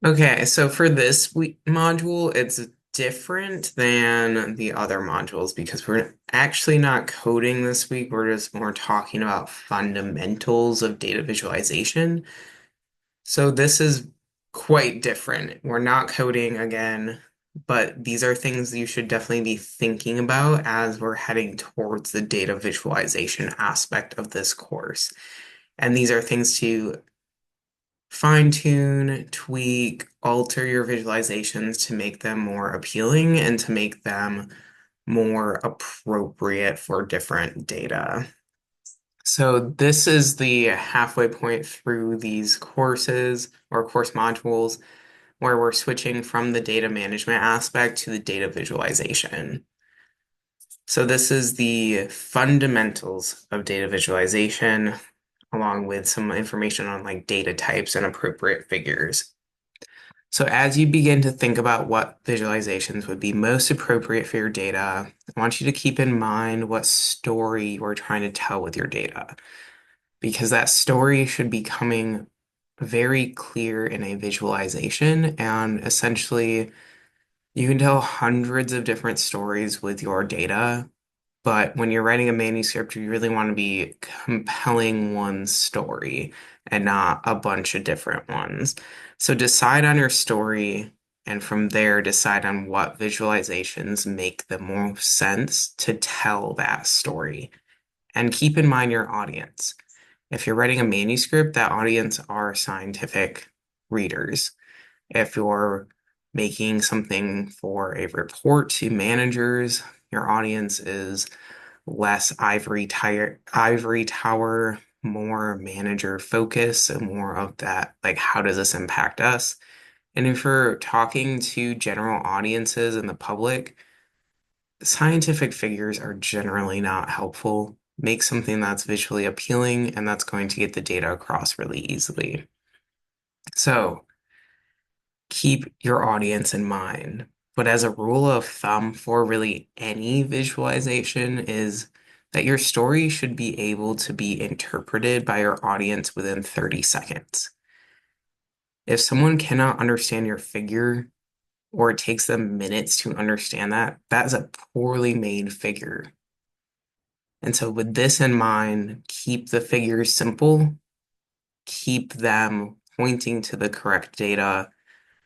Okay, so for this week module, it's different than the other modules because we're actually not coding this week. We're just more talking about fundamentals of data visualization. So this is quite different. We're not coding again, but these are things you should definitely be thinking about as we're heading towards the data visualization aspect of this course. And these are things to fine tune, tweak, alter your visualizations to make them more appealing and to make them more appropriate for different data. So this is the halfway point through these courses or course modules where we're switching from the data management aspect to the data visualization. So this is the fundamentals of data visualization, along with some information on like data types and appropriate figures. So as you begin to think about what visualizations would be most appropriate for your data, I want you to keep in mind what story you are trying to tell with your data, because that story should be coming very clear in a visualization. And essentially, you can tell hundreds of different stories with your data, but when you're writing a manuscript, you really want to be compelling one story and not a bunch of different ones. So decide on your story, and from there, decide on what visualizations make the most sense to tell that story. And keep in mind your audience. If you're writing a manuscript, that audience are scientific readers. If you're making something for a report to managers, your audience is less ivory tower, more manager focus, and more of that, like, how does this impact us? And if you're talking to general audiences and the public, scientific figures are generally not helpful. Make something that's visually appealing and that's going to get the data across really easily. So keep your audience in mind. But as a rule of thumb for really any visualization is that your story should be able to be interpreted by your audience within 30 seconds. If someone cannot understand your figure or it takes them minutes to understand that, that is a poorly made figure. And so with this in mind, keep the figures simple, keep them pointing to the correct data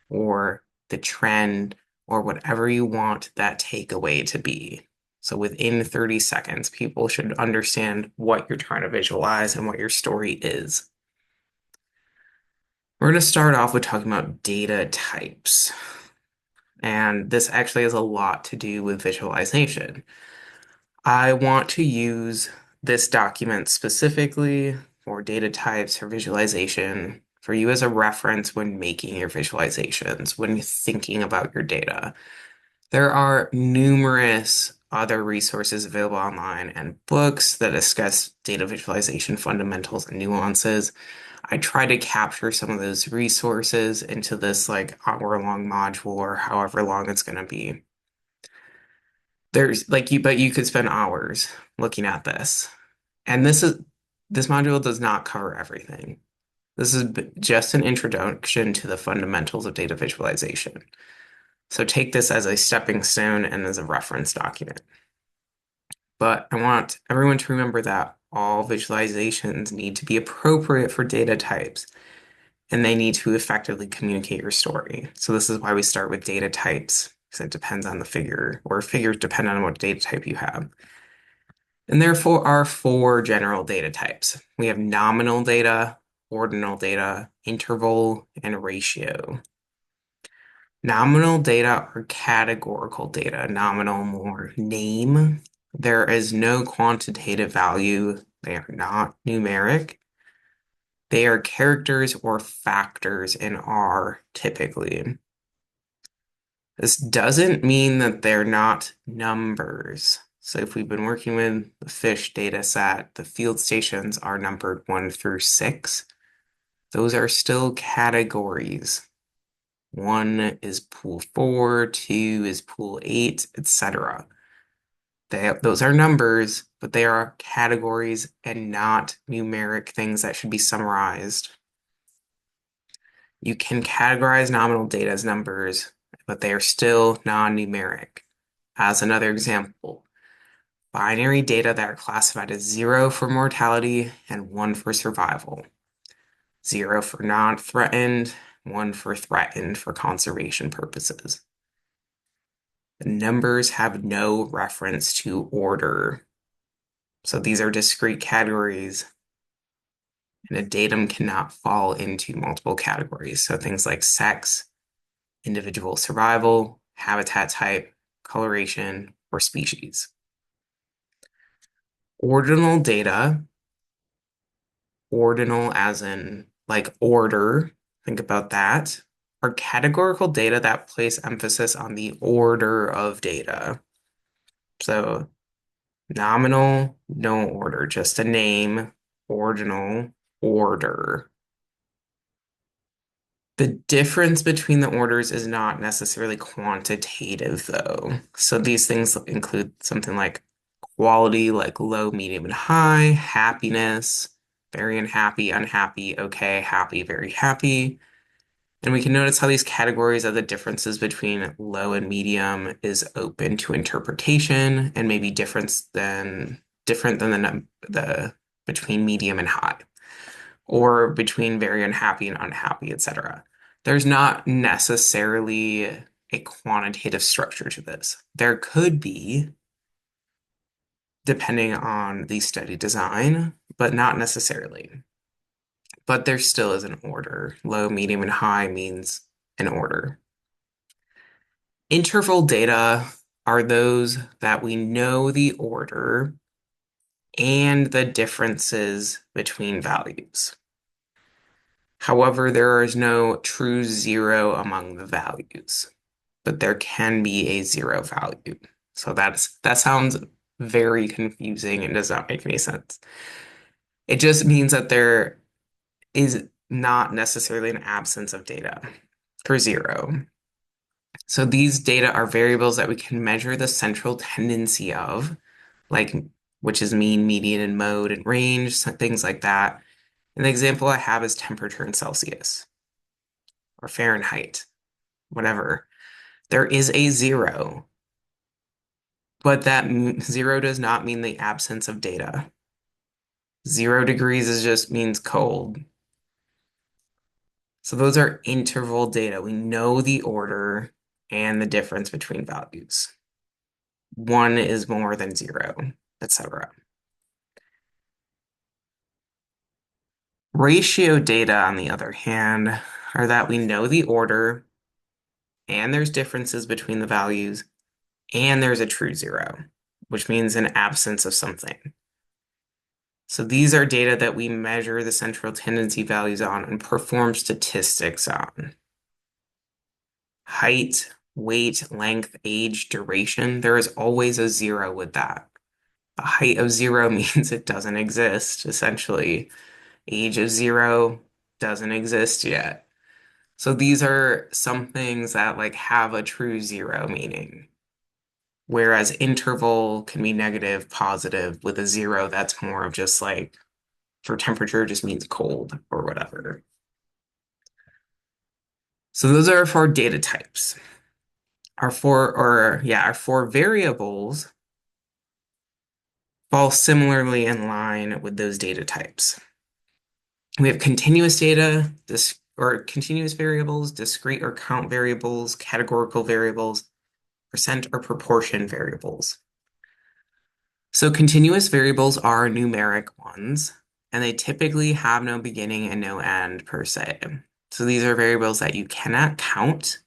or the trend or whatever you want that takeaway to be. So within 30 seconds, people should understand what you're trying to visualize and what your story is. We're going to start off with talking about data types. And this actually has a lot to do with visualization. I want to use this document specifically for data types for visualization for you as a reference when making your visualizations, when thinking about your data. There are numerous other resources available online and books that discuss data visualization fundamentals and nuances. I try to capture some of those resources into this like hour-long module or however long it's going to be. There's like but you could spend hours looking at this. And this module does not cover everything. This is just an introduction to the fundamentals of data visualization. So take this as a stepping stone and as a reference document. But I want everyone to remember that all visualizations need to be appropriate for data types and they need to effectively communicate your story. So this is why we start with data types, because it depends on the figure, or figures depend on what data type you have. And therefore are four general data types. We have nominal data, ordinal data, interval, and ratio. Nominal data are categorical data. Nominal more name. There is no quantitative value. They are not numeric. They are characters or factors in R typically. This doesn't mean that they're not numbers. So if we've been working with the fish data set, the field stations are numbered 1 through 6. Those are still categories. 1 is pool 4, 2 is pool 8, etc. Those are numbers, but they are categories and not numeric things that should be summarized. You can categorize nominal data as numbers, but they are still non-numeric. As another example, binary data that are classified as 0 for mortality and 1 for survival. 0 for non-threatened, 1 for threatened for conservation purposes. The numbers have no reference to order. So these are discrete categories, and a datum cannot fall into multiple categories. So things like sex, individual survival, habitat type, coloration, or species. Ordinal data, ordinal as in like order, think about that, are categorical data that place emphasis on the order of data. So nominal, no order, just a name, ordinal, order. The difference between the orders is not necessarily quantitative, though. So these things include something like quality, like low, medium, and high, happiness, very unhappy, unhappy, okay, happy, very happy. And we can notice how these categories of the differences between low and medium is open to interpretation and maybe different than the between medium and high, or between very unhappy and unhappy, etc. There's not necessarily a quantitative structure to this. There could be, depending on the study design, but not necessarily. But there still is an order. Low, medium, and high means an order. Interval data are those that we know the order and the differences between values. However, there is no true zero among the values, but there can be a zero value. So that sounds very confusing and does not make any sense. It just means that there is not necessarily an absence of data for zero. So these data are variables that we can measure the central tendency of, like which is mean, median, and mode and range, things like that. And the example I have is temperature in Celsius or Fahrenheit, whatever. There is a zero, but that zero does not mean the absence of data. 0 degrees is just means cold. So those are interval data. We know the order and the difference between values. One is more than 0, etc. Ratio data, on the other hand, are that we know the order and there's differences between the values and there's a true zero, which means an absence of something. So these are data that we measure the central tendency values on and perform statistics on. Height, weight, length, age, duration, there is always a zero with that. A height of 0 means it doesn't exist, essentially. Age of 0 doesn't exist yet. So these are some things that like have a true zero meaning. Whereas interval can be negative, positive, with a zero, that's more of just like for temperature just means cold or whatever. So those are our four data types. Our four variables fall similarly in line with those data types. We have continuous data, or continuous variables, discrete or count variables, categorical variables, percent or proportion variables. So continuous variables are numeric ones, and they typically have no beginning and no end per se. So these are variables that you cannot count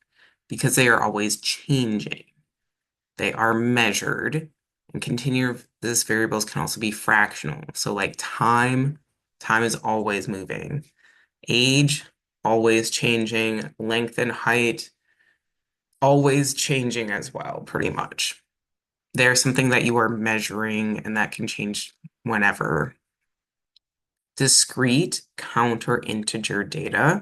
because they are always changing. They are measured, and continuous variables can also be fractional. So like time is always moving. Age, always changing. Length and height, always changing as well, pretty much. They're something that you are measuring and that can change whenever. Discrete, count, or integer data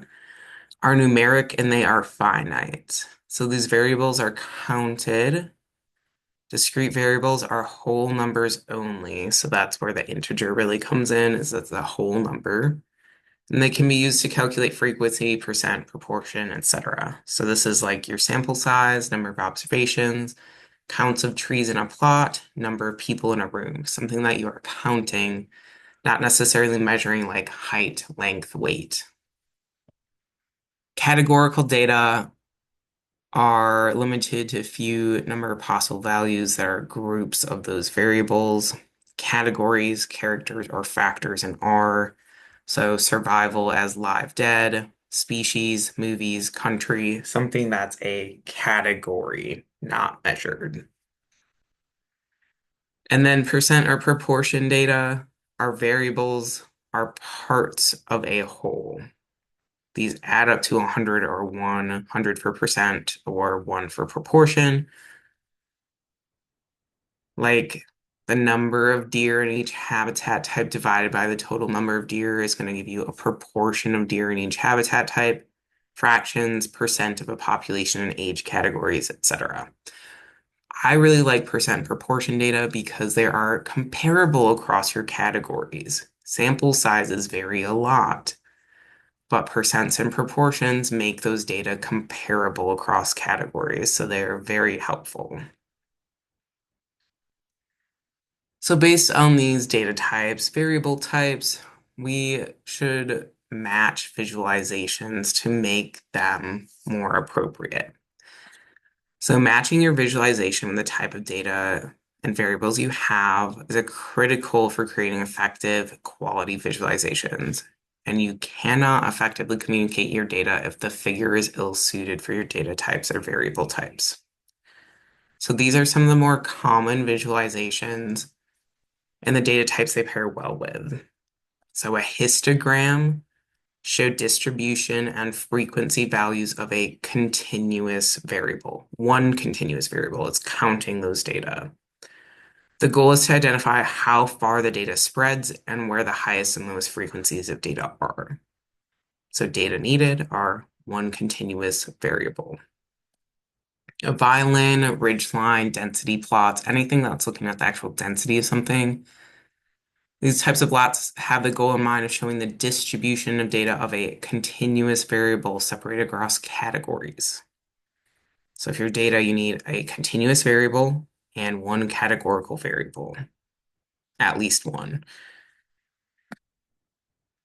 are numeric and they are finite. So these variables are counted. Discrete variables are whole numbers only. So that's where the integer really comes in, is that's a whole number. And they can be used to calculate frequency, percent, proportion, etc. So this is like your sample size, number of observations, counts of trees in a plot, number of people in a room, something that you are counting, not necessarily measuring like height, length, weight. Categorical data are limited to a few number of possible values that are groups of those variables, categories, characters, or factors in R. So survival as live dead, species, movies, country, something that's a category, not measured. And then percent or proportion data are variables, are parts of a whole. These add up to 100 or 100 for percent or 1 for proportion. Like the number of deer in each habitat type divided by the total number of deer is going to give you a proportion of deer in each habitat type, fractions, percent of a population and age categories, etc. I really like percent proportion data because they are comparable across your categories. Sample sizes vary a lot, but percents and proportions make those data comparable across categories, so they're very helpful. So based on these data types, variable types, we should match visualizations to make them more appropriate. So matching your visualization with the type of data and variables you have is a critical for creating effective quality visualizations. And you cannot effectively communicate your data if the figure is ill-suited for your data types or variable types. So these are some of the more common visualizations and the data types they pair well with. So a histogram show distribution and frequency values of a continuous variable. One continuous variable, it's counting those data. The goal is to identify how far the data spreads and where the highest and lowest frequencies of data are. So data needed are one continuous variable. A violin, ridgeline, density plots, anything that's looking at the actual density of something. These types of plots have the goal in mind of showing the distribution of data of a continuous variable separated across categories. So if your data, you need a continuous variable and one categorical variable, at least one.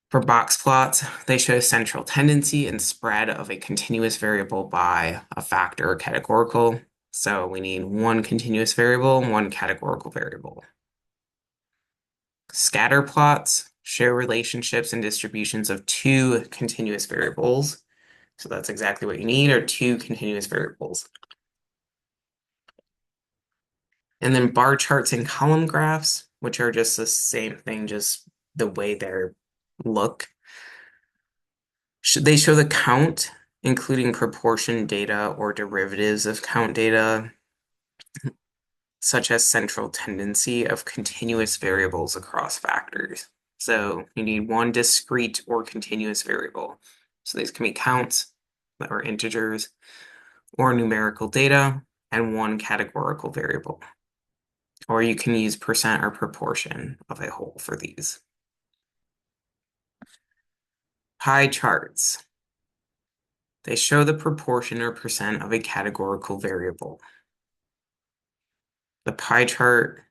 For box plots, they show central tendency and spread of a continuous variable by a factor or categorical. So we need one continuous variable and one categorical variable. Scatter plots show relationships and distributions of two continuous variables. So that's exactly what you need, are two continuous variables. And then bar charts and column graphs, which are just the same thing, just the way they look. They show the count, including proportion data or derivatives of count data, such as central tendency of continuous variables across factors. So you need one discrete or continuous variable. So these can be counts or integers or numerical data and one categorical variable. Or you can use percent or proportion of a whole for these. Pie charts. They show the proportion or percent of a categorical variable. The pie chart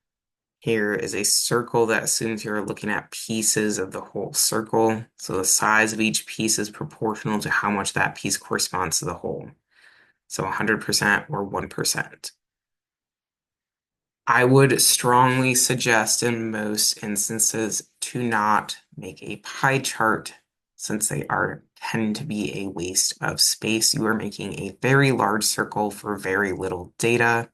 here is a circle that assumes you're looking at pieces of the whole circle. So the size of each piece is proportional to how much that piece corresponds to the whole. So 100% or 1%. I would strongly suggest in most instances to not make a pie chart since they tend to be a waste of space. You are making a very large circle for very little data,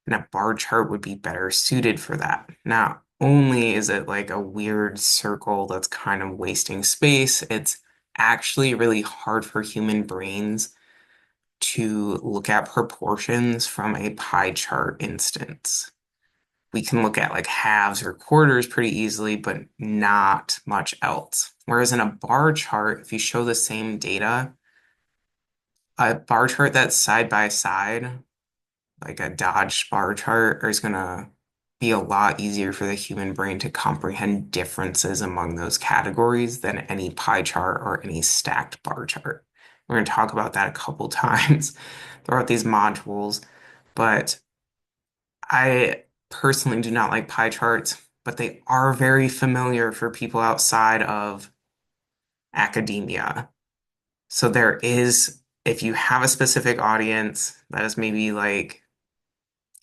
and a bar chart would be better suited for that. Not only is it like a weird circle that's kind of wasting space, it's actually really hard for human brains to look at proportions from a pie chart instance. We can look at like halves or quarters pretty easily, but not much else. Whereas in a bar chart, if you show the same data, a bar chart that's side by side, like a Dodge bar chart, is gonna be a lot easier for the human brain to comprehend differences among those categories than any pie chart or any stacked bar chart. We're going to talk about that a couple times throughout these modules, but I personally do not like pie charts, but they are very familiar for people outside of academia. So there is, if you have a specific audience that is maybe like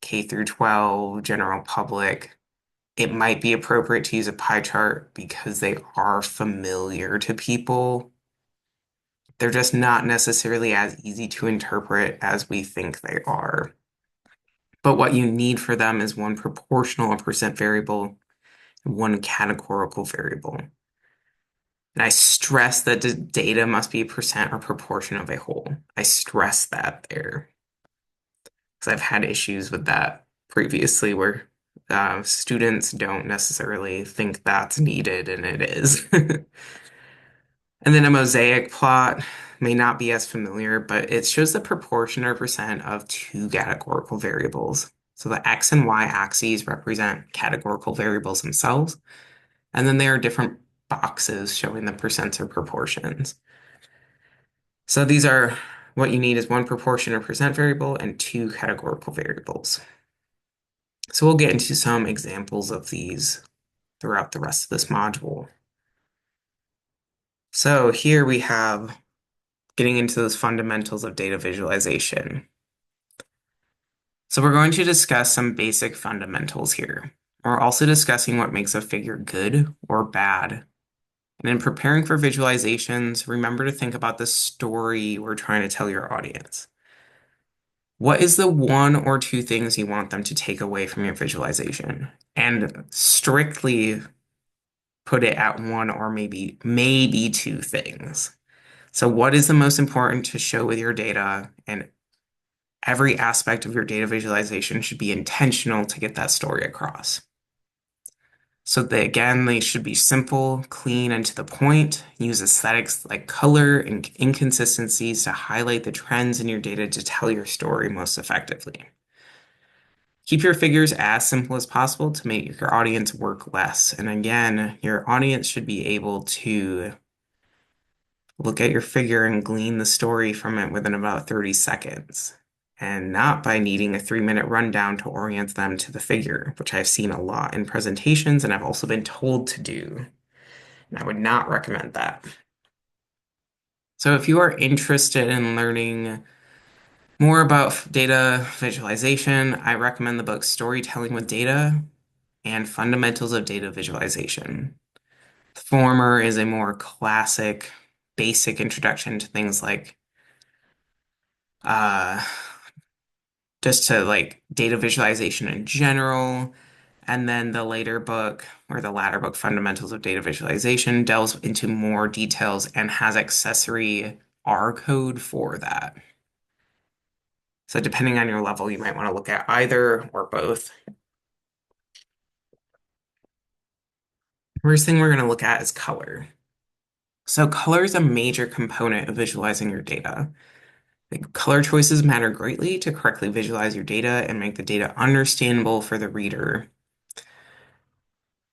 K through 12, general public, it might be appropriate to use a pie chart because they are familiar to people. They're just not necessarily as easy to interpret as we think they are. But what you need for them is one proportional or percent variable and one categorical variable. And I stress that the data must be a percent or proportion of a whole. I stress that there because I've had issues with that previously where students don't necessarily think that's needed, and it is. And then a mosaic plot may not be as familiar, but it shows the proportion or percent of two categorical variables. So the x and y axes represent categorical variables themselves, and then there are different boxes showing the percents or proportions. So these are what you need is one proportion or percent variable and two categorical variables. So we'll get into some examples of these throughout the rest of this module. So here we have getting into those fundamentals of data visualization. So we're going to discuss some basic fundamentals here. We're also discussing what makes a figure good or bad. And in preparing for visualizations, remember to think about the story we're trying to tell your audience. What is the one or two things you want them to take away from your visualization? And strictly put it at one or maybe two things. So what is the most important to show with your data? And every aspect of your data visualization should be intentional to get that story across. So they should be simple, clean, and to the point. Use aesthetics like color and inconsistencies to highlight the trends in your data to tell your story most effectively. Keep your figures as simple as possible to make your audience work less. And again, your audience should be able to look at your figure and glean the story from it within about 30 seconds, and not by needing a 3-minute rundown to orient them to the figure, which I've seen a lot in presentations and I've also been told to do. And I would not recommend that. So if you are interested in learning more about data visualization, I recommend the book Storytelling with Data and Fundamentals of Data Visualization. The former is a more classic, basic introduction to things like uh, just to like data visualization in general. And then the later book, or the latter book, Fundamentals of Data Visualization, delves into more details and has accessory R code for that. So depending on your level, you might want to look at either or both. First thing we're going to look at is color. So color is a major component of visualizing your data. Like, color choices matter greatly to correctly visualize your data and make the data understandable for the reader.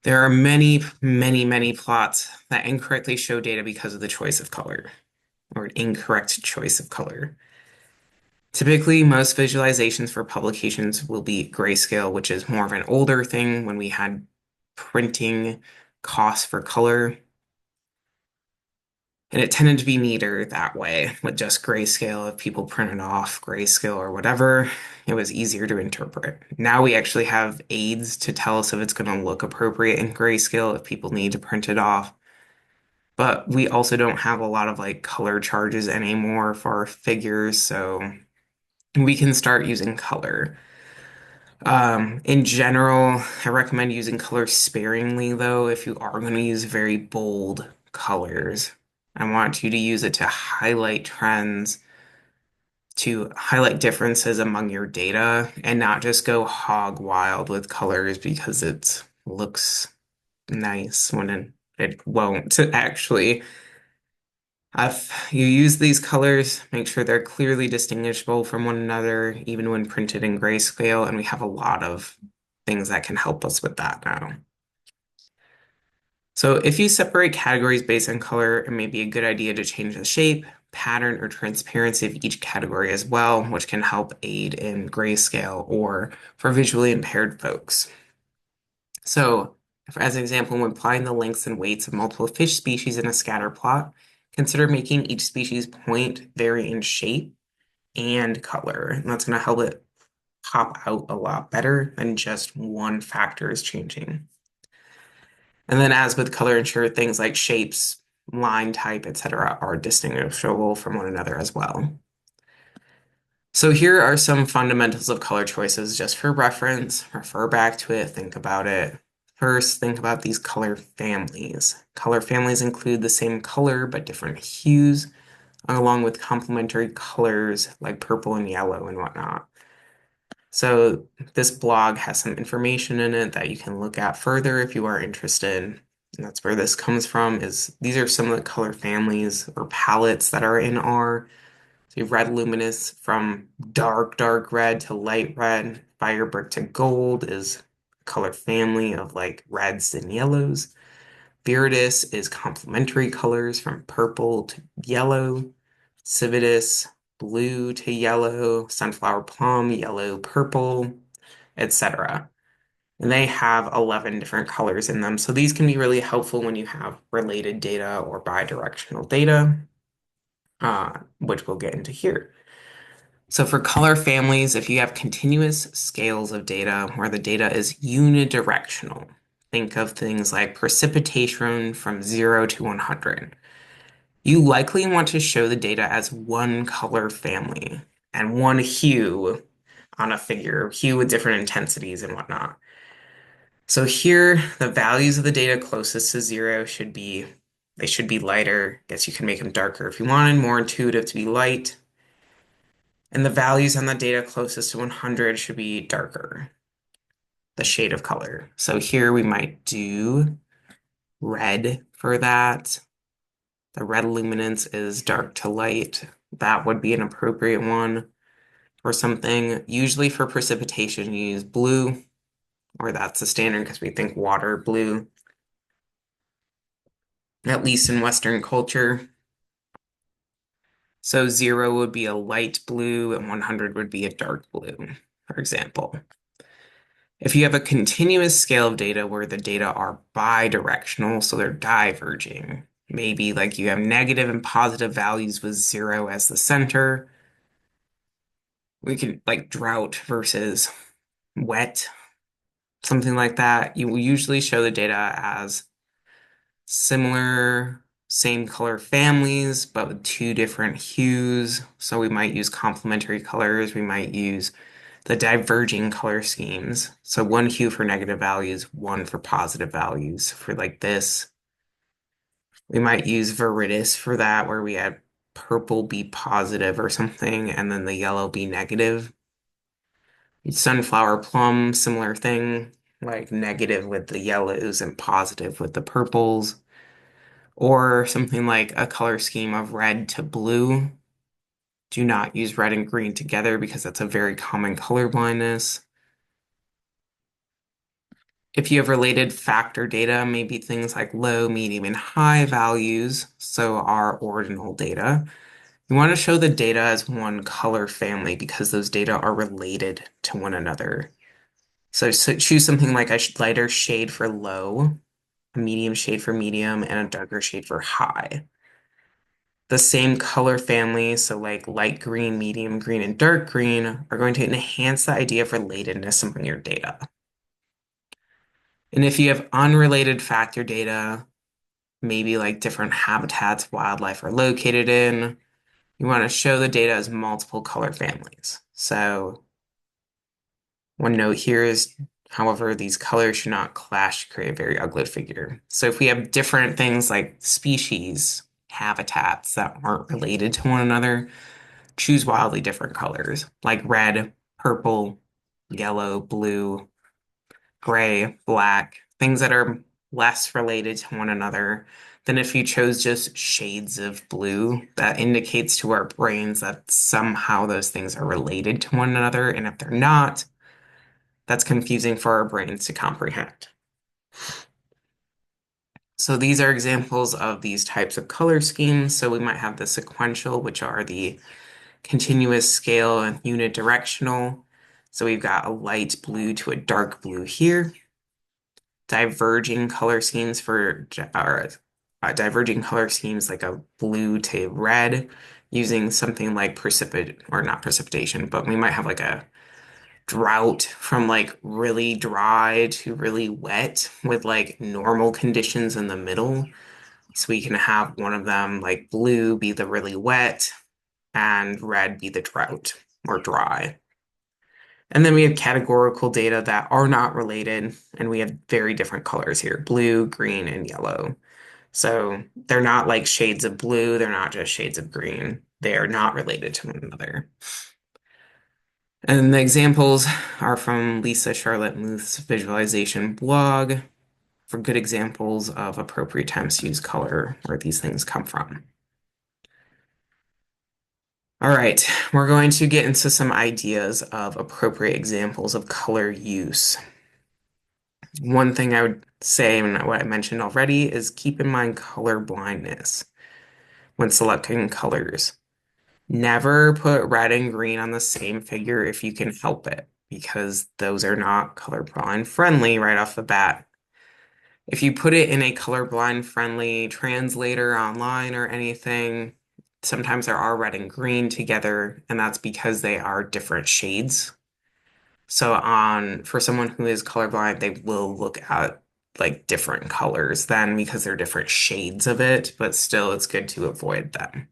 There are many, many, many plots that incorrectly show data because of the choice of color or incorrect choice of color. Typically, most visualizations for publications will be grayscale, which is more of an older thing when we had printing costs for color. And it tended to be neater that way with just grayscale. If people printed off grayscale or whatever, it was easier to interpret. Now we actually have aids to tell us if it's going to look appropriate in grayscale if people need to print it off. But we also don't have a lot of like color charges anymore for our figures, so we can start using color. In general, I recommend using color sparingly though if you are going to use very bold colors. I want you to use it to highlight trends, to highlight differences among your data, and not just go hog wild with colors because it looks nice when it won't actually. If you use these colors, make sure they're clearly distinguishable from one another, even when printed in grayscale, and we have a lot of things that can help us with that now. So if you separate categories based on color, it may be a good idea to change the shape, pattern, or transparency of each category as well, which can help aid in grayscale or for visually impaired folks. So, as an example, when applying the lengths and weights of multiple fish species in a scatter plot, consider making each species point vary in shape and color. And that's going to help it pop out a lot better than just one factor is changing. And then as with color, ensure things like shapes, line type, etc., are distinguishable from one another as well. So here are some fundamentals of color choices just for reference. Refer back to it, think about it. First, think about these color families. Color families include the same color but different hues, along with complementary colors like purple and yellow and whatnot. So this blog has some information in it that you can look at further if you are interested. And that's where this comes from, is these are some of the color families or palettes that are in R. So you have red luminous from dark red to light red. Fire brick to gold is a color family of like reds and yellows. Viridis is complementary colors from purple to yellow. Cividus, blue to yellow. Sunflower plum, yellow, purple, etc. And they have 11 different colors in them. So these can be really helpful when you have related data or bidirectional data, which we'll get into here. So for color families, if you have continuous scales of data where the data is unidirectional, think of things like precipitation from 0 to 100. You likely want to show the data as one color family and one hue on a figure, hue with different intensities and whatnot. So here, the values of the data closest to 0 should be, they should be lighter. I guess you can make them darker if you wanted, more intuitive to be light. And the values on the data closest to 100 should be darker, the shade of color. So here we might do red for that. The red luminance is dark to light. That would be an appropriate one for something. Usually for precipitation, you use blue, or that's the standard because we think water blue, at least in Western culture. So 0 would be a light blue and 100 would be a dark blue, for example. If you have a continuous scale of data where the data are bidirectional, so they're diverging, maybe like you have negative and positive values with 0 as the center, we could like drought versus wet, something like that. You will usually show the data as similar, same color families, but with two different hues. So we might use complementary colors. We might use the diverging color schemes. So one hue for negative values, one for positive values. For like this, we might use viridis for that, where we had purple be positive or something, and then the yellow be negative. Sunflower plum, similar thing, like negative with the yellows and positive with the purples. Or something like a color scheme of red to blue. Do not use red and green together because that's a very common color blindness. If you have related factor data, maybe things like low, medium, and high values, so our ordinal data, you want to show the data as one color family because those data are related to one another. So choose something like a lighter shade for low, a medium shade for medium, and a darker shade for high. The same color family, so like light green, medium green, and dark green, are going to enhance the idea of relatedness among your data. And if you have unrelated factor data, maybe like different habitats wildlife are located in, you want to show the data as multiple color families. So one note here is, however, these colors should not clash to create a very ugly figure. So if we have different things like species, habitats that aren't related to one another, choose wildly different colors, like red, purple, yellow, blue, gray, black, things that are less related to one another than if you chose just shades of blue. That indicates to our brains that somehow those things are related to one another. And if they're not, that's confusing for our brains to comprehend. So these are examples of these types of color schemes. So we might have the sequential, which are the continuous scale and unidirectional. So we've got a light blue to a dark blue here. Diverging color schemes for or diverging color schemes like a blue to red using something like or not precipitation, but we might have like a drought from like really dry to really wet with like normal conditions in the middle. So we can have one of them like blue be the really wet and red be the drought or dry. And then we have categorical data that are not related, and we have very different colors here, blue, green, and yellow. So they're not like shades of blue, they're not just shades of green. They are not related to one another. And the examples are from Lisa Charlotte Muth's visualization blog for good examples of appropriate times to use color, where these things come from. All right, we're going to get into some ideas of appropriate examples of color use. One thing I would say, and what I mentioned already, is keep in mind color blindness when selecting colors. Never put red and green on the same figure if you can help it, because those are not colorblind friendly right off the bat. If you put it in a colorblind friendly translator online or anything, sometimes there are red and green together, and that's because they are different shades. So for someone who is colorblind, they will look at like different colors then because they're different shades of it, but still it's good to avoid them.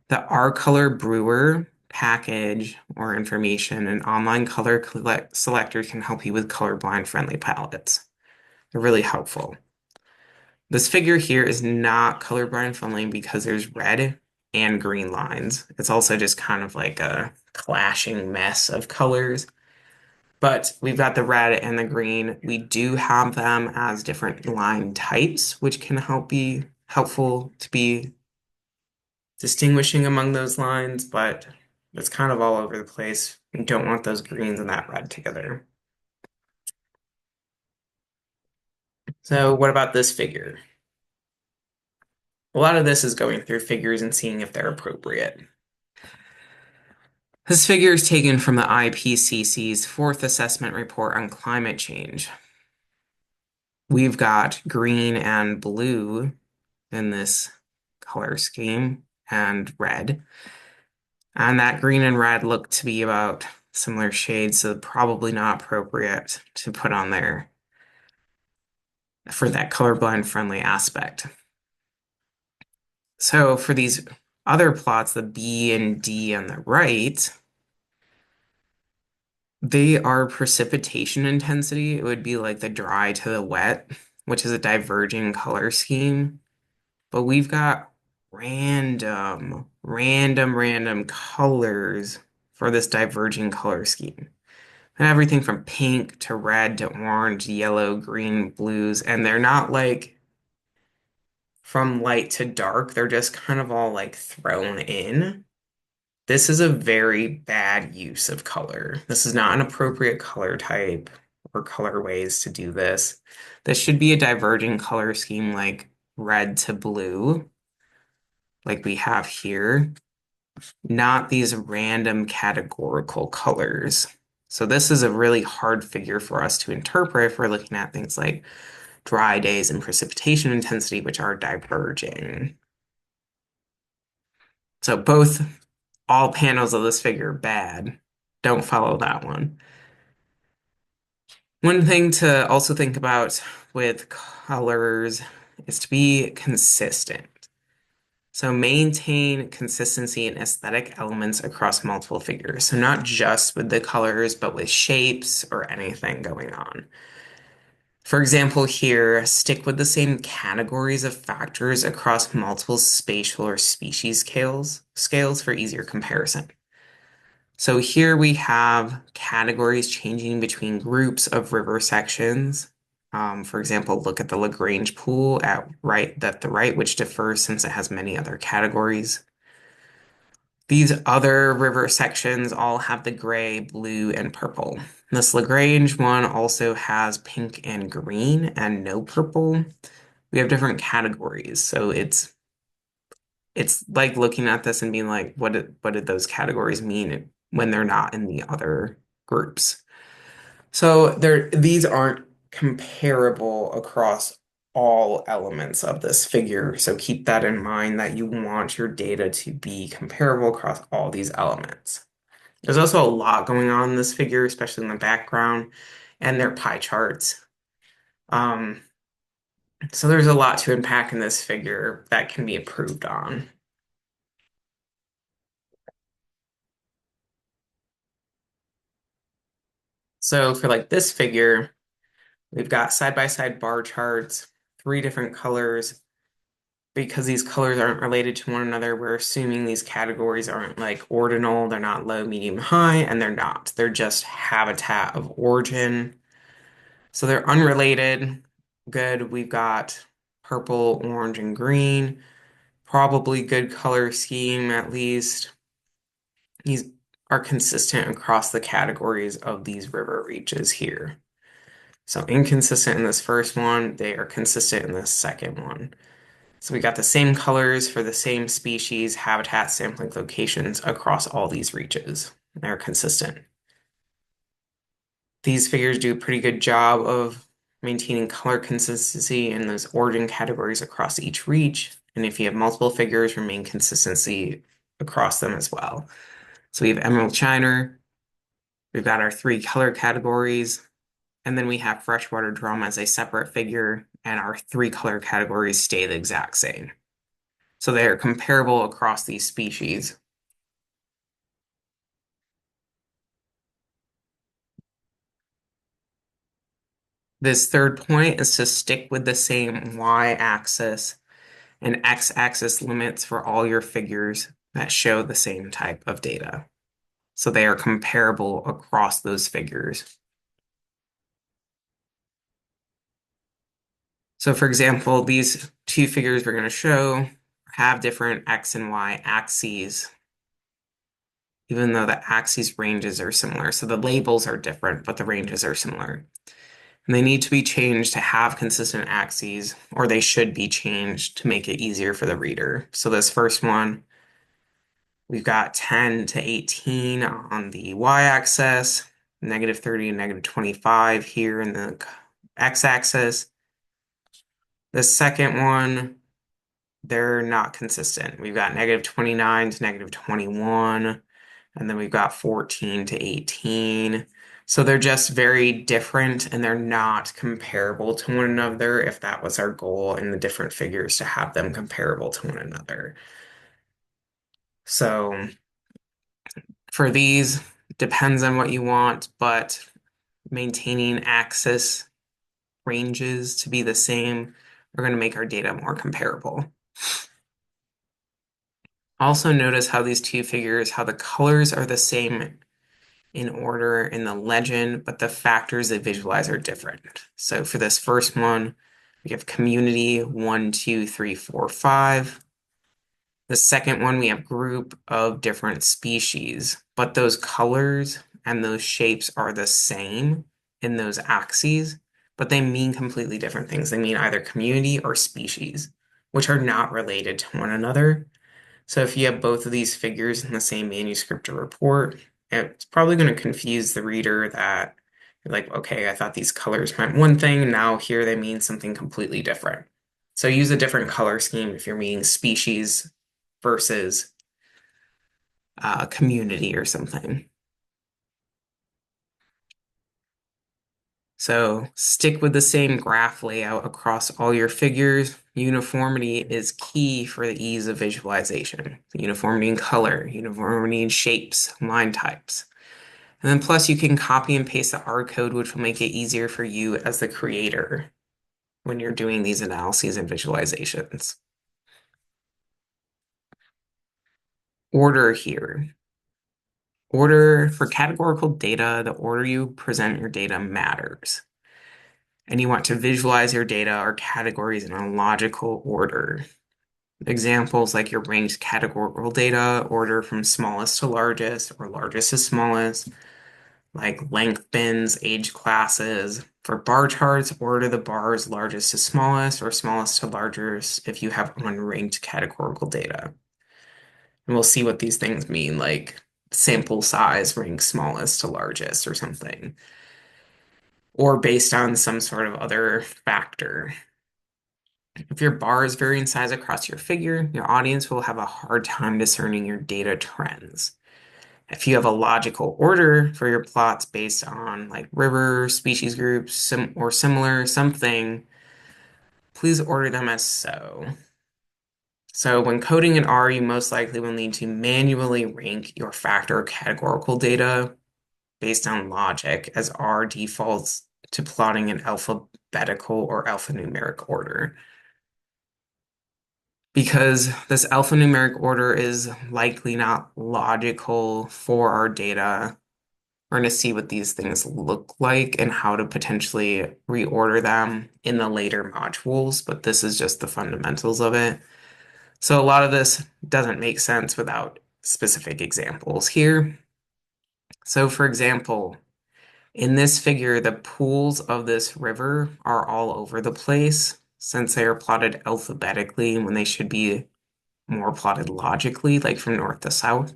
The R Color Brewer package or information, an online color selector can help you with colorblind friendly palettes. They're really helpful. This figure here is not colorblind friendly because there's red and green lines. It's also just kind of like a clashing mess of colors. But we've got the red and the green. We do have them as different line types, which can be helpful to be distinguishing among those lines, but it's kind of all over the place. We don't want those greens and that red together. So what about this figure? A lot of this is going through figures and seeing if they're appropriate. This figure is taken from the IPCC's fourth assessment report on climate change. We've got green and blue in this color scheme and red. And that green and red look to be about similar shades, so probably not appropriate to put on there for that colorblind friendly aspect. So for these other plots, the B and D on the right, they are precipitation intensity. It would be like the dry to the wet, which is a diverging color scheme. But we've got random colors for this diverging color scheme. And everything from pink to red to orange, yellow, green, blues, and they're not like from light to dark, they're just kind of all like thrown in. This is a very bad use of color. This is not an appropriate color type or color ways to do this. This should be a diverging color scheme like red to blue, like we have here, not these random categorical colors. So this is a really hard figure for us to interpret if we're looking at things like dry days and precipitation intensity, which are diverging. So all panels of this figure are bad. Don't follow that one. One thing to also think about with colors is to be consistent. So maintain consistency in aesthetic elements across multiple figures. So not just with the colors, but with shapes or anything going on. For example, here, stick with the same categories of factors across multiple spatial or species scales for easier comparison. So here we have categories changing between groups of river sections. For example, look at the Lagrange pool at the right, which differs since it has many other categories. These other river sections all have the gray, blue, and purple. This LaGrange one also has pink and green and no purple. We have different categories, so it's like looking at this and being like, what did those categories mean when they're not in the other groups? So these aren't comparable across all elements of this figure. So keep that in mind that you want your data to be comparable across all these elements. There's also a lot going on in this figure, especially in the background and their pie charts. Um, so there's a lot to unpack in this figure that can be improved on. So for like this figure, we've got side-by-side bar charts, three different colors. Because these colors aren't related to one another, we're assuming these categories aren't like ordinal, they're not low, medium, high, and they're not. They're just habitat of origin. So they're unrelated. Good. We've got purple, orange, and green. Probably good color scheme, at least. These are consistent across the categories of these river reaches here. So inconsistent in this first one, they are consistent in this second one. So we got the same colors for the same species, habitat, sampling locations across all these reaches. They're consistent. These figures do a pretty good job of maintaining color consistency in those origin categories across each reach. And if you have multiple figures, remain consistency across them as well. So we have Emerald Shiner, we've got our three color categories, and then we have Freshwater Drum as a separate figure, and our three color categories stay the exact same. So they are comparable across these species. This third point is to stick with the same y-axis and x-axis limits for all your figures that show the same type of data. So they are comparable across those figures. So for example, these two figures we're going to show have different x and y axes, even though the axes ranges are similar. So the labels are different, but the ranges are similar. And they need to be changed to have consistent axes, or they should be changed to make it easier for the reader. So this first one, we've got 10 to 18 on the y-axis, -30 and -25 here in the x-axis. The second one, they're not consistent. We've got -29 to -21, and then we've got 14 to 18. So they're just very different and they're not comparable to one another if that was our goal in the different figures to have them comparable to one another. So for these, depends on what you want, but maintaining axis ranges to be the same are going to make our data more comparable. Also notice how these two figures, how the colors are the same in order in the legend, but the factors they visualize are different. So for this first one, we have community 1, 2, 3, 4, 5. The second one, we have group of different species, but those colors and those shapes are the same in those axes, but they mean completely different things. They mean either community or species, which are not related to one another. So if you have both of these figures in the same manuscript or report, it's probably going to confuse the reader that you're like, okay, I thought these colors meant one thing, now here they mean something completely different. So use a different color scheme if you're meaning species versus community or something. So stick with the same graph layout across all your figures. Uniformity is key for the ease of visualization. Uniformity in color, uniformity in shapes, line types. And then plus you can copy and paste the R code, which will make it easier for you as the creator when you're doing these analyses and visualizations. Order here. Order for categorical data, the order you present your data matters. And you want to visualize your data or categories in a logical order. Examples like your ranked categorical data, order from smallest to largest or largest to smallest, like length bins, age classes. For bar charts, order the bars largest to smallest or smallest to largest if you have unranked categorical data. And we'll see what these things mean, like sample size rank smallest to largest or something, or based on some sort of other factor. If your bars vary in size across your figure, your audience will have a hard time discerning your data trends. If you have a logical order for your plots based on like river, species groups, or similar something, please order them as so. So when coding in R, you most likely will need to manually rank your factor or categorical data based on logic, as R defaults to plotting in alphabetical or alphanumeric order. Because this alphanumeric order is likely not logical for our data, we're going to see what these things look like and how to potentially reorder them in the later modules, but this is just the fundamentals of it. So a lot of this doesn't make sense without specific examples here. So for example, in this figure, the pools of this river are all over the place since they are plotted alphabetically when they should be more plotted logically, like from north to south.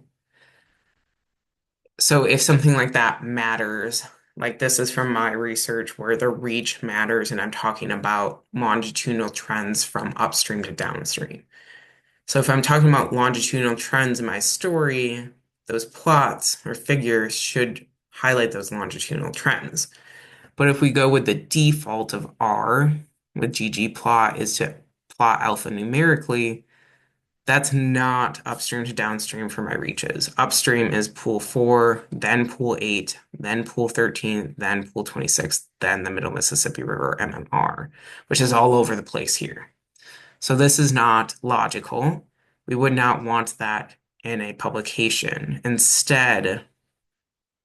So if something like that matters, like this is from my research where the reach matters, and I'm talking about longitudinal trends from upstream to downstream. So if I'm talking about longitudinal trends in my story, those plots or figures should highlight those longitudinal trends. But if we go with the default of R with ggplot is to plot alphanumerically, that's not upstream to downstream for my reaches. Upstream is pool 4, then pool 8, then pool 13, then pool 26, then the Middle Mississippi River MMR, which is all over the place here. So this is not logical. We would not want that in a publication. Instead,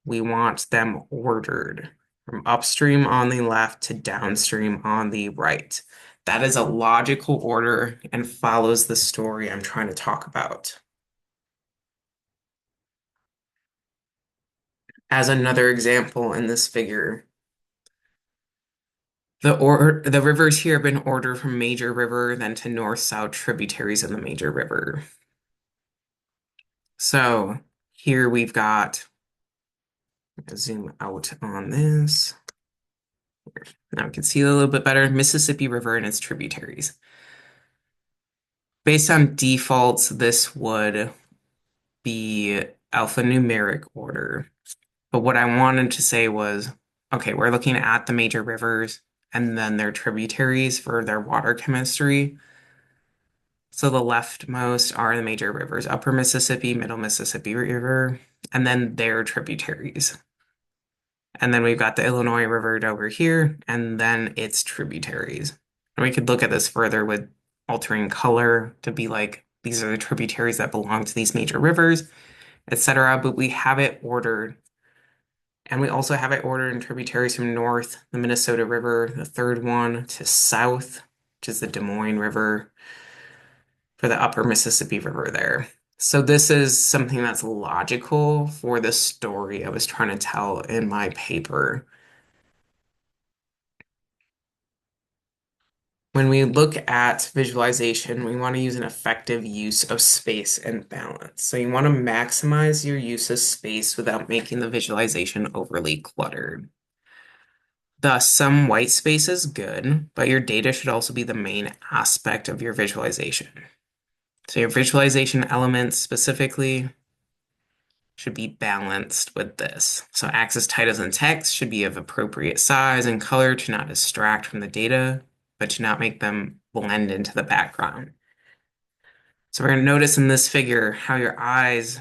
we want them ordered from upstream on the left to downstream on the right. That is a logical order and follows the story I'm trying to talk about. As another example in this figure, the rivers here have been ordered from major river then to north-south tributaries of the major river. So here we've got, zoom out on this. Now we can see it a little bit better, Mississippi River and its tributaries. Based on defaults, this would be alphanumeric order. But what I wanted to say was, okay, we're looking at the major rivers and then their tributaries for their water chemistry. So the leftmost are the major rivers, Upper Mississippi, Middle Mississippi River, and then their tributaries. And then we've got the Illinois River over here, and then its tributaries. And we could look at this further with altering color to be like, these are the tributaries that belong to these major rivers, etc. But we have it ordered. And we also have it ordered in tributaries from north, the Minnesota River, the third one, to south, which is the Des Moines River, for the upper Mississippi River there. So this is something that's logical for the story I was trying to tell in my paper. When we look at visualization, we want to use an effective use of space and balance. So you want to maximize your use of space without making the visualization overly cluttered. Thus, some white space is good, but your data should also be the main aspect of your visualization. So your visualization elements specifically should be balanced with this. So axis titles and text should be of appropriate size and color to not distract from the data, but to not make them blend into the background. So we're going to notice in this figure how your eyes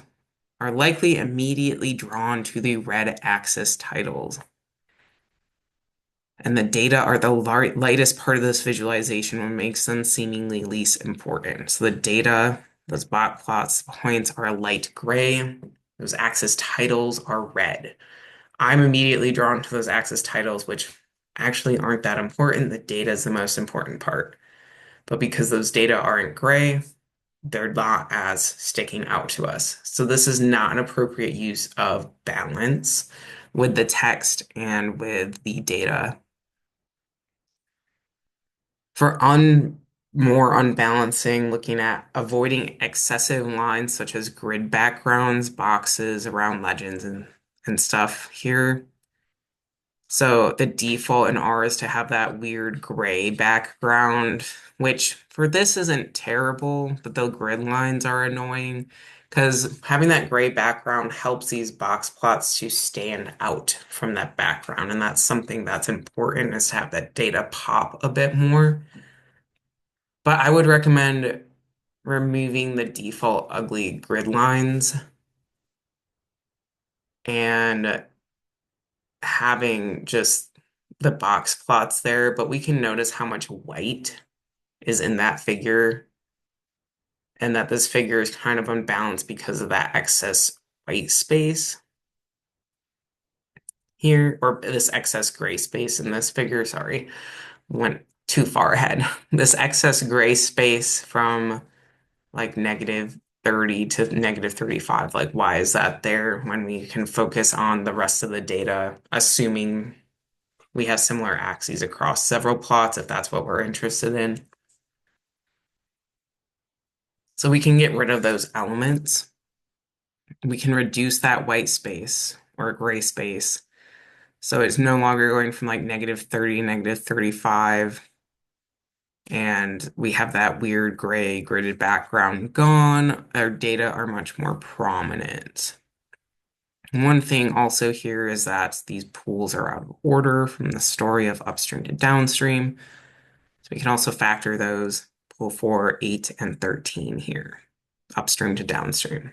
are likely immediately drawn to the red axis titles. And the data are the lightest part of this visualization, what makes them seemingly least important. So the data, those dot plots, points are light gray. Those axis titles are red. I'm immediately drawn to those axis titles, which actually aren't that important. The data is the most important part. But because those data aren't gray, they're not as sticking out to us. So this is not an appropriate use of balance with the text and with the data. For more unbalancing, looking at avoiding excessive lines such as grid backgrounds, boxes around legends and stuff here. So the default in R is to have that weird gray background, which for this isn't terrible, but the grid lines are annoying because having that gray background helps these box plots to stand out from that background. And that's something that's important is to have that data pop a bit more. But I would recommend removing the default ugly grid lines and having just the box plots there, but we can notice how much white is in that figure and that this figure is kind of unbalanced because of that excess white space here, or this excess gray space in this figure. Sorry, went too far ahead. This excess gray space from like negative 30 to negative 35. Like, why is that there when we can focus on the rest of the data, assuming we have similar axes across several plots if that's what we're interested in. So we can get rid of those elements. We can reduce that white space or gray space. So it's no longer going from like negative 30, negative 35. And we have that weird gray gridded background gone. Our data are much more prominent. One thing also here is that these pools are out of order from the story of upstream to downstream. So we can also factor those, pool 4, 8, and 13 here, upstream to downstream.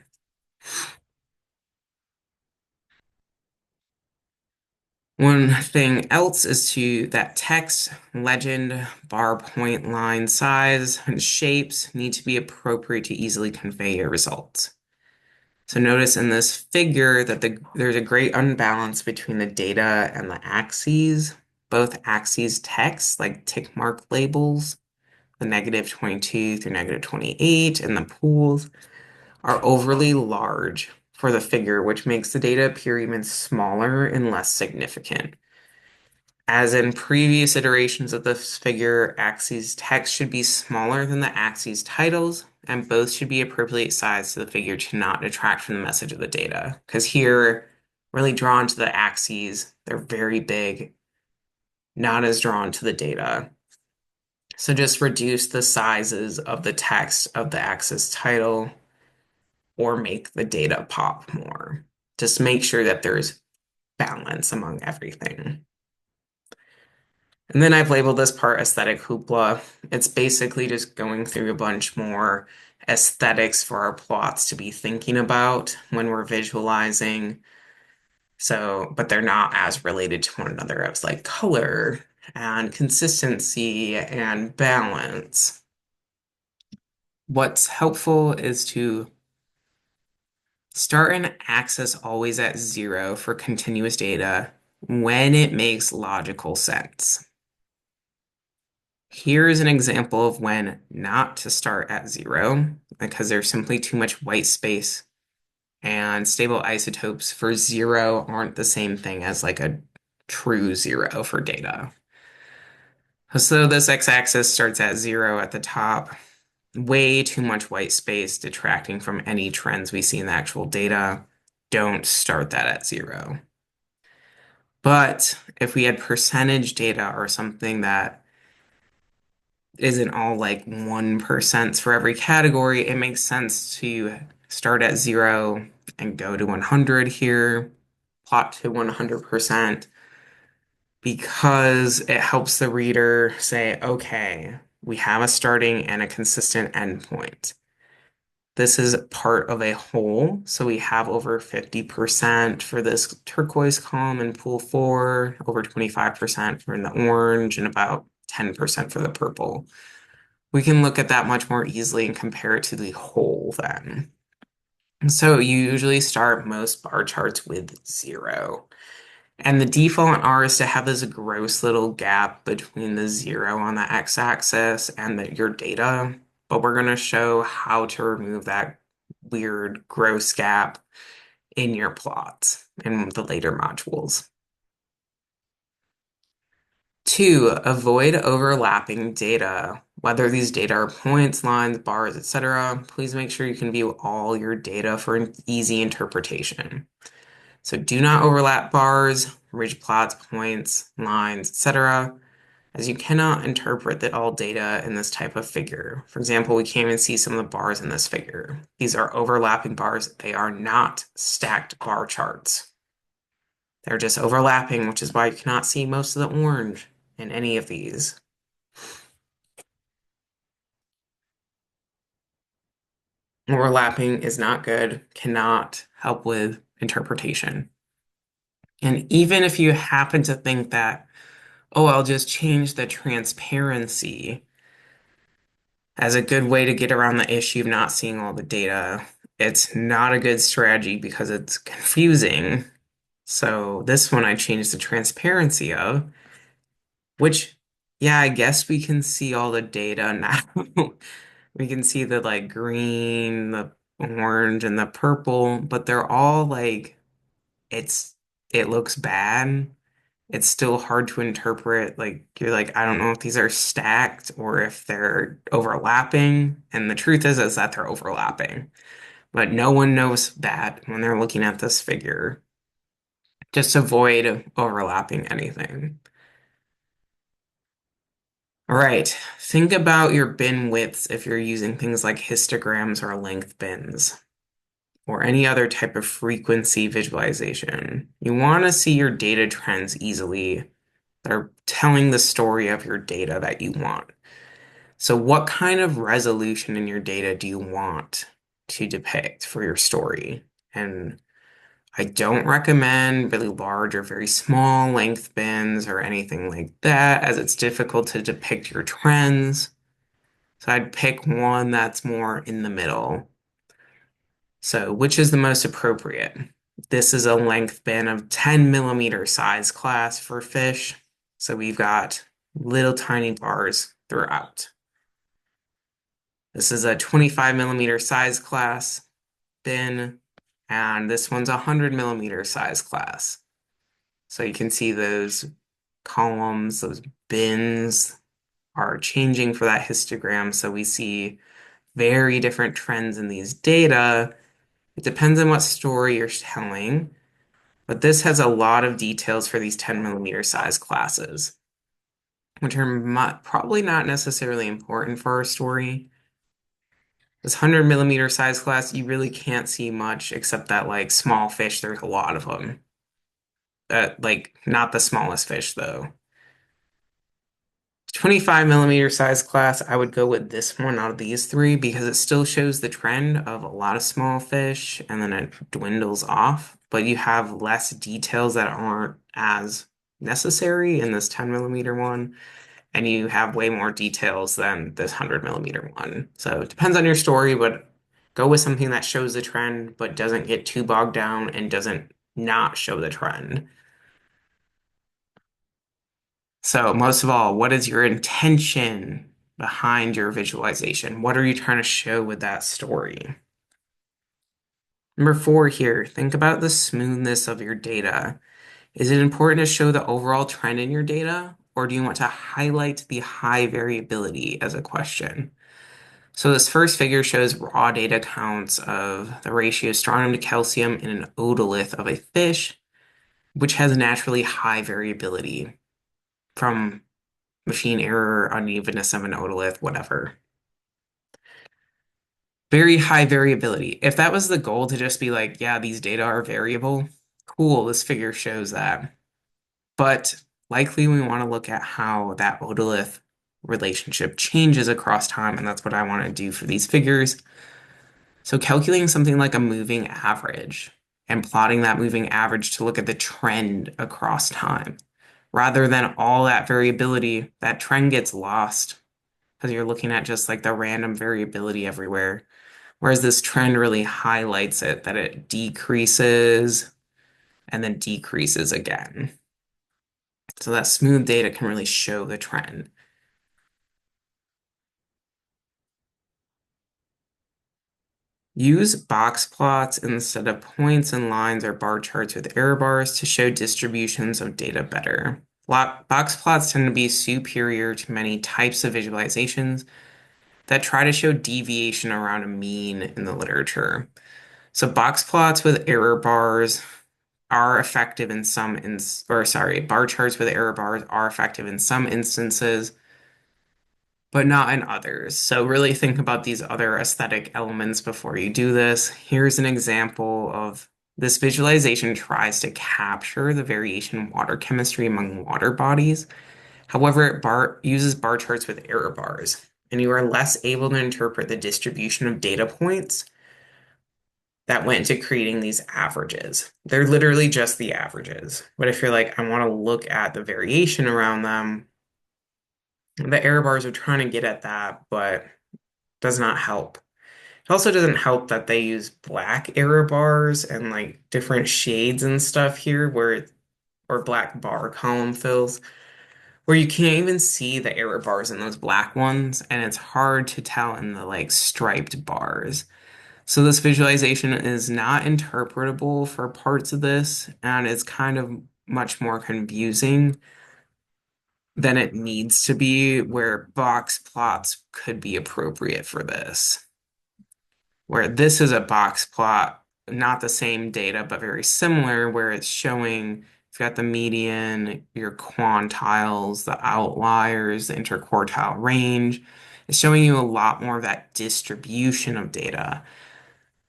One thing else is to that text, legend, bar point line size, and shapes need to be appropriate to easily convey your results. So notice in this figure that there's a great unbalance between the data and the axes. Both axes text, like tick mark labels, the negative 22 through negative 28, and the pools are overly large for the figure, which makes the data appear even smaller and less significant. As in previous iterations of this figure, axes text should be smaller than the axes titles, and both should be appropriate size to the figure to not detract from the message of the data. Because here, really drawn to the axes, they're very big, not as drawn to the data. So just reduce the sizes of the text of the axis title or make the data pop more. Just make sure that there's balance among everything. And then I've labeled this part aesthetic hoopla. It's basically just going through a bunch more aesthetics for our plots to be thinking about when we're visualizing. So, but they're not as related to one another as like color and consistency and balance. What's helpful is to start an axis always at 0 for continuous data when it makes logical sense. Here is an example of when not to start at 0 because there's simply too much white space and stable isotopes for 0 aren't the same thing as like a true 0 for data. So this x-axis starts at 0 at the top. Way too much white space detracting from any trends we see in the actual data. Don't start that at 0. But if we had percentage data or something that isn't all like 1% for every category, it makes sense to start at 0 and go to 100 here, plot to 100%, because it helps the reader say, okay, we have a starting and a consistent endpoint. This is part of a whole, so we have over 50% for this turquoise column in pool 4, over 25% for the orange, and about 10% for the purple. We can look at that much more easily and compare it to the whole then. So you usually start most bar charts with 0. And the default on R is to have this gross little gap between the 0 on the x-axis and your data. but we're going to show how to remove that weird, gross gap in your plots in the later modules. Two, avoid overlapping data. Whether these data are points, lines, bars, etc., please make sure you can view all your data for an easy interpretation. So do not overlap bars, ridge plots, points, lines, etc., as you cannot interpret all data in this type of figure. For example, we can't even see some of the bars in this figure. These are overlapping bars. They are not stacked bar charts. They're just overlapping, which is why you cannot see most of the orange in any of these. Overlapping is not good, cannot help with interpretation. And even if you happen to think that, oh, I'll just change the transparency as a good way to get around the issue of not seeing all the data, it's not a good strategy because it's confusing. So this one I changed the transparency of, which, yeah, I guess we can see all the data now. We can see the like green, the orange, and the purple, but they're all like it's it looks bad. It's still hard to interpret. Like you're like, I don't know if these are stacked or if they're overlapping. And the truth is that they're overlapping. But no one knows that when they're looking at this figure. Just avoid overlapping anything. All right, think about your bin widths if you're using things like histograms or length bins, or any other type of frequency visualization. You want to see your data trends easily. They're telling the story of your data that you want. So what kind of resolution in your data do you want to depict for your story? And I don't recommend really large or very small length bins or anything like that, as it's difficult to depict your trends. So I'd pick one that's more in the middle. So which is the most appropriate? This is a length bin of 10 millimeter size class for fish. So we've got little tiny bars throughout. This is a 25 millimeter size class bin, and this one's a 100 millimeter size class. So you can see those columns, those bins are changing for that histogram. So we see very different trends in these data. It depends on what story you're telling, but this has a lot of details for these 10 millimeter size classes, which are probably not necessarily important for our story. This 100 millimeter size class, you really can't see much except that like small fish, there's a lot of them. Like not the smallest fish though. 25 millimeter size class, I would go with this one out of these three because it still shows the trend of a lot of small fish and then it dwindles off, but you have less details that aren't as necessary in this 10 millimeter one, and you have way more details than this 100 millimeter one. So it depends on your story, but go with something that shows the trend but doesn't get too bogged down and doesn't not show the trend. So, most of all, what is your intention behind your visualization? What are you trying to show with that story? Number four here, think about the smoothness of your data. Is it important to show the overall trend in your data, or do you want to highlight the high variability as a question? So this first figure shows raw data counts of the ratio of strontium to calcium in an otolith of a fish, which has naturally high variability from machine error, unevenness of an otolith, whatever. Very high variability. If that was the goal to just be like, yeah, these data are variable, cool, this figure shows that. But likely we want to look at how that otolith relationship changes across time, and that's what I want to do for these figures. So calculating something like a moving average and plotting that moving average to look at the trend across time. Rather than all that variability, that trend gets lost because you're looking at just like the random variability everywhere. Whereas this trend really highlights it, that it decreases and then decreases again. So that smooth data can really show the trend. Use box plots instead of points and lines or bar charts with error bars to show distributions of data better. Box plots tend to be superior to many types of visualizations that try to show deviation around a mean in the literature. So box plots with error bars are effective in some or sorry, bar charts with error bars are effective in some instances, but not in others. So really think about these other aesthetic elements before you do this. Here's an example of this visualization tries to capture the variation in water chemistry among water bodies. However, it uses bar charts with error bars, and you are less able to interpret the distribution of data points that went into creating these averages. They're literally just the averages. But if you're like, I want to look at the variation around them, the error bars are trying to get at that, but does not help. It also doesn't help that they use black error bars and like different shades and stuff here or black bar column fills where you can't even see the error bars in those black ones, and it's hard to tell in the like striped bars. So this visualization is not interpretable for parts of this, and it's kind of much more confusing than it needs to be, where box plots could be appropriate for this. Where this is a box plot, not the same data, but very similar, where it's showing you've got the median, your quantiles, the outliers, the interquartile range. It's showing you a lot more of that distribution of data.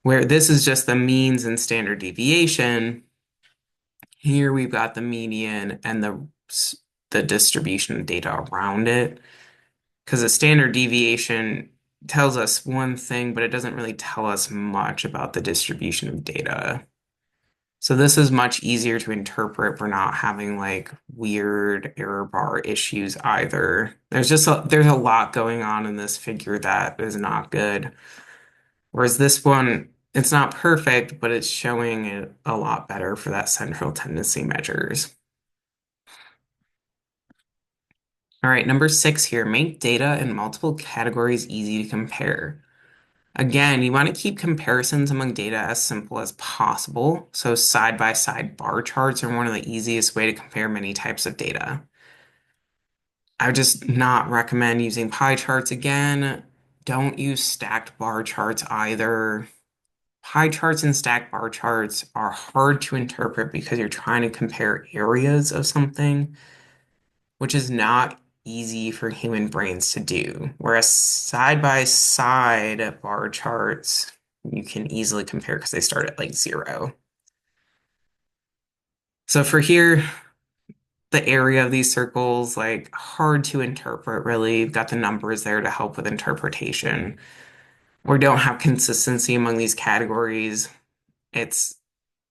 Where this is just the means and standard deviation, here we've got the median and the distribution of data around it. Because the standard deviation tells us one thing, but it doesn't really tell us much about the distribution of data. So this is much easier to interpret for not having like weird error bar issues either. There's a lot going on in this figure that is not good. Whereas this one, it's not perfect, but it's showing it a lot better for that central tendency measures. All right, number 6 here, make data in multiple categories easy to compare. Again, you want to keep comparisons among data as simple as possible. So side-by-side bar charts are one of the easiest way to compare many types of data. I would just not recommend using pie charts again. Don't use stacked bar charts either. Pie charts and stacked bar charts are hard to interpret because you're trying to compare areas of something, which is not easy for human brains to do. Whereas side by side bar charts, you can easily compare because they start at like 0. So for here, the area of these circles, like hard to interpret really. You've got the numbers there to help with interpretation. We don't have consistency among these categories. It's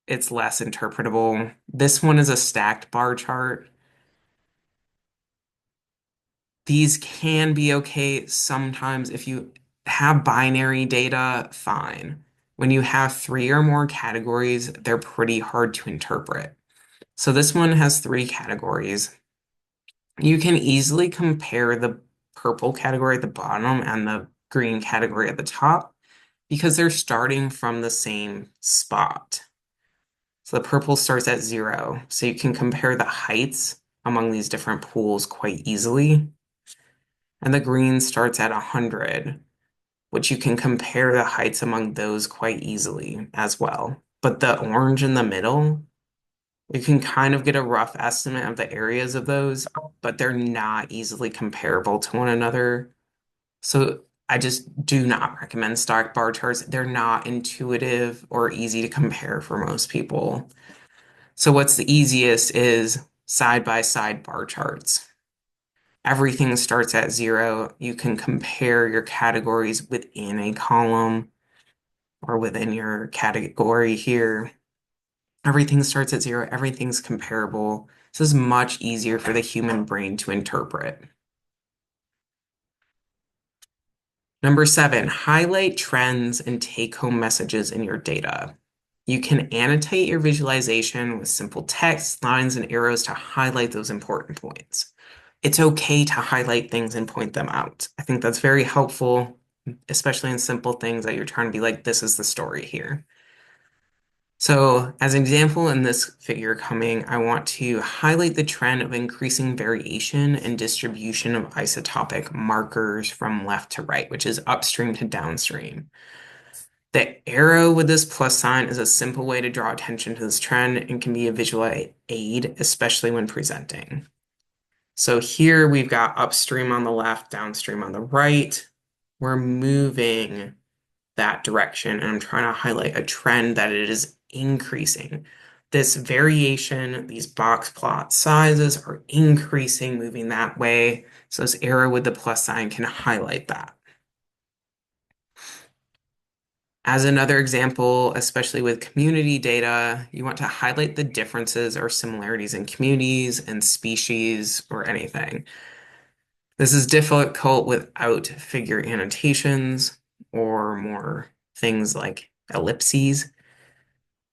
it's less interpretable. This one is a stacked bar chart. These can be okay sometimes if you have binary data, fine. When you have 3 or more categories, they're pretty hard to interpret. So this one has 3 categories. You can easily compare the purple category at the bottom and the green category at the top because they're starting from the same spot. So the purple starts at 0, so you can compare the heights among these different pools quite easily. And the green starts at 100, which you can compare the heights among those quite easily as well. But the orange in the middle, you can kind of get a rough estimate of the areas of those, but they're not easily comparable to one another. So I just do not recommend stock bar charts. They're not intuitive or easy to compare for most people. So what's the easiest is side by side bar charts. Everything starts at 0. You can compare your categories within a column or within your category here. Everything starts at 0. Everything's comparable. This is much easier for the human brain to interpret. Number 7, highlight trends and take-home messages in your data. You can annotate your visualization with simple text, lines, and arrows to highlight those important points. It's okay to highlight things and point them out. I think that's very helpful. especially in simple things that you're trying to be like, this is the story here. So, as an example in this figure coming, I want to highlight the trend of increasing variation and distribution of isotopic markers from left to right, which is upstream to downstream. The arrow with this plus sign is a simple way to draw attention to this trend and can be a visual aid, especially when presenting. So here we've got upstream on the left, downstream on the right. We're moving that direction, and I'm trying to highlight a trend that it is increasing. This variation, these box plot sizes are increasing, moving that way. So this arrow with the plus sign can highlight that. As another example, especially with community data, you want to highlight the differences or similarities in communities and species or anything. This is difficult without figure annotations or more things like ellipses.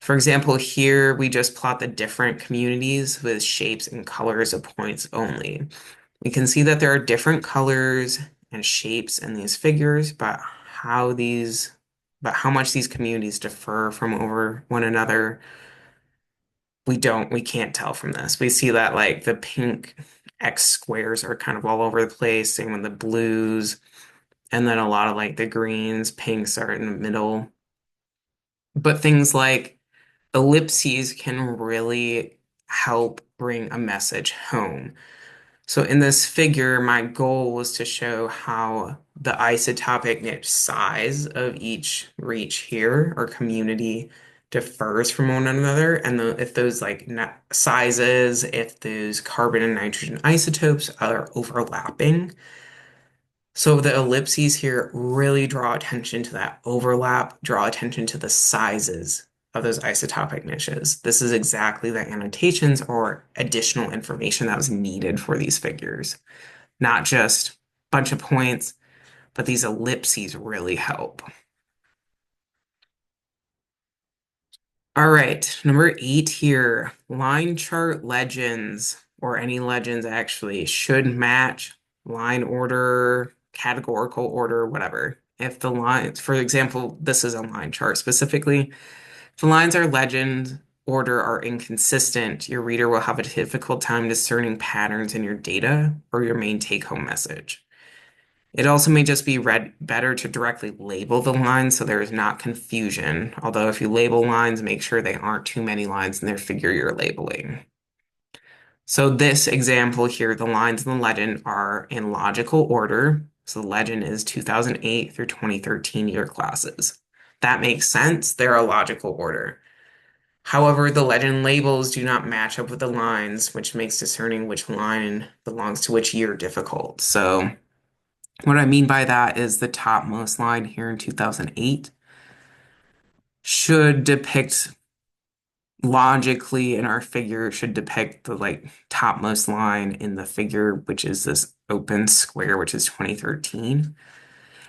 For example, here we just plot the different communities with shapes and colors of points only. We can see that there are different colors and shapes in these figures, but how much these communities differ from over one another, we can't tell from this. We see that like the pink X squares are kind of all over the place, same with the blues, and then a lot of like the greens, pinks are in the middle. But things like ellipses can really help bring a message home. So in this figure, my goal was to show how the isotopic niche size of each reach here or community differs from one another, and if those like sizes, if those carbon and nitrogen isotopes are overlapping. So the ellipses here really draw attention to that overlap, draw attention to the sizes of those isotopic niches. This is exactly the annotations or additional information that was needed for these figures. Not just a bunch of points, but these ellipses really help. All right, number 8 here. Line chart legends, or any legends actually, should match line order, categorical order, whatever. If the lines, for example, this is a line chart specifically, if the lines are legend order are inconsistent, your reader will have a difficult time discerning patterns in your data or your main take-home message. It also may just be read better to directly label the lines so there is not confusion. Although if you label lines, make sure they aren't too many lines in their figure you're labeling. So this example here, the lines in the legend are in logical order. So the legend is 2008 through 2013 year classes. That makes sense. They're a logical order. However, the legend labels do not match up with the lines, which makes discerning which line belongs to which year difficult. So what I mean by that is the topmost line here in 2008 should depict logically in our figure should depict the like topmost line in the figure, which is this open square, which is 2013.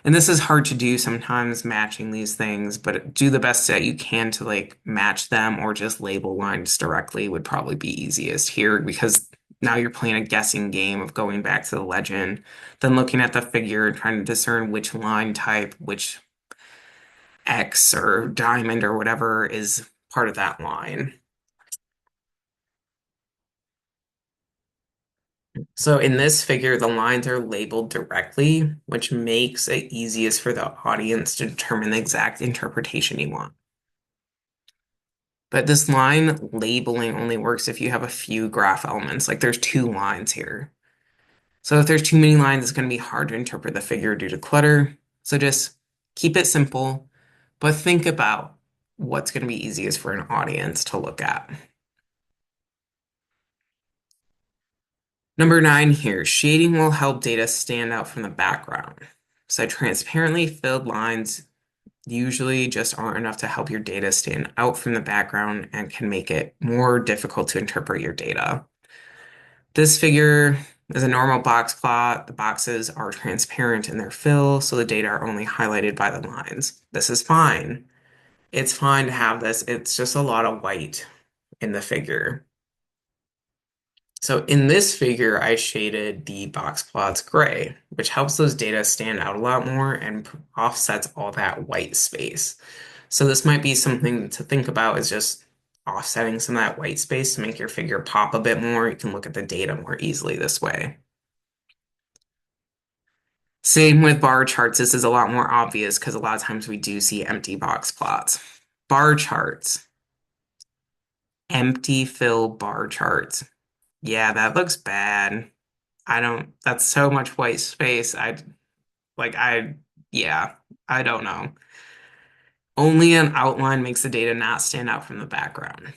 And this is hard to do sometimes matching these things, but do the best that you can to like match them or just label lines directly would probably be easiest here because now you're playing a guessing game of going back to the legend, then looking at the figure and trying to discern which line type, which X or diamond or whatever is part of that line. So in this figure, the lines are labeled directly, which makes it easiest for the audience to determine the exact interpretation you want. But this line labeling only works if you have a few graph elements, like there's 2 lines here. So if there's too many lines, it's going to be hard to interpret the figure due to clutter. So just keep it simple, but think about what's going to be easiest for an audience to look at. Number 9 here, shading will help data stand out from the background. So transparently filled lines usually just aren't enough to help your data stand out from the background and can make it more difficult to interpret your data. This figure is a normal box plot. The boxes are transparent in their fill, so the data are only highlighted by the lines. This is fine. It's fine to have this. It's just a lot of white in the figure. So in this figure, I shaded the box plots gray, which helps those data stand out a lot more and offsets all that white space. So this might be something to think about is just offsetting some of that white space to make your figure pop a bit more. You can look at the data more easily this way. Same with bar charts. This is a lot more obvious because a lot of times we do see empty box plots. Bar charts, empty fill bar charts. Yeah, that looks bad. I don't, that's so much white space. Like, yeah, I don't know. Only an outline makes the data not stand out from the background.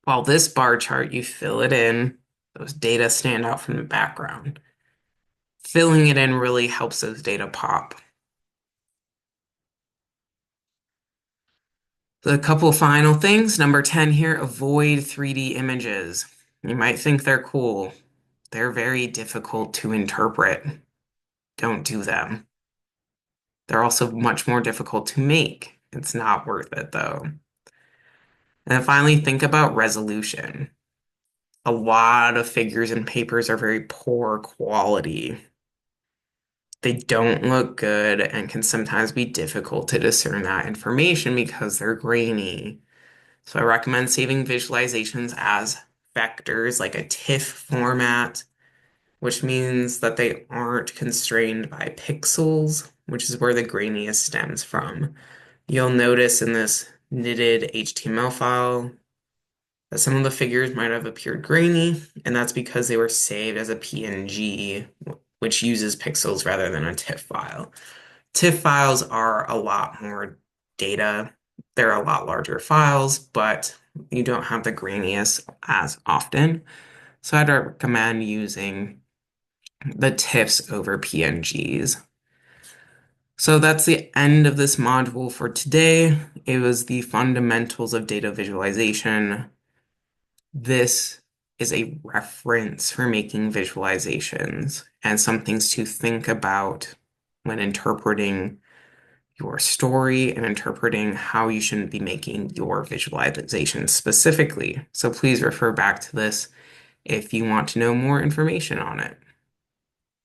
While this bar chart, you fill it in, those data stand out from the background. Filling it in really helps those data pop. A couple final things. Number 10 here, avoid 3D images. You might think they're cool. They're very difficult to interpret. Don't do them. They're also much more difficult to make. It's not worth it though. And then finally, think about resolution. A lot of figures and papers are very poor quality. They don't look good and can sometimes be difficult to discern that information because they're grainy. So I recommend saving visualizations as vectors, like a TIFF format, which means that they aren't constrained by pixels, which is where the graininess stems from. You'll notice in this knitted HTML file that some of the figures might have appeared grainy, and that's because they were saved as a PNG, which uses pixels rather than a TIFF file. TIFF files are a lot more data. They're a lot larger files, but you don't have the grainiest as often. So I'd recommend using the TIFFs over PNGs. So that's the end of this module for today. It was the fundamentals of data visualization. This is a reference for making visualizations and some things to think about when interpreting your story and interpreting how you should be making your visualization specifically. So please refer back to this if you want to know more information on it.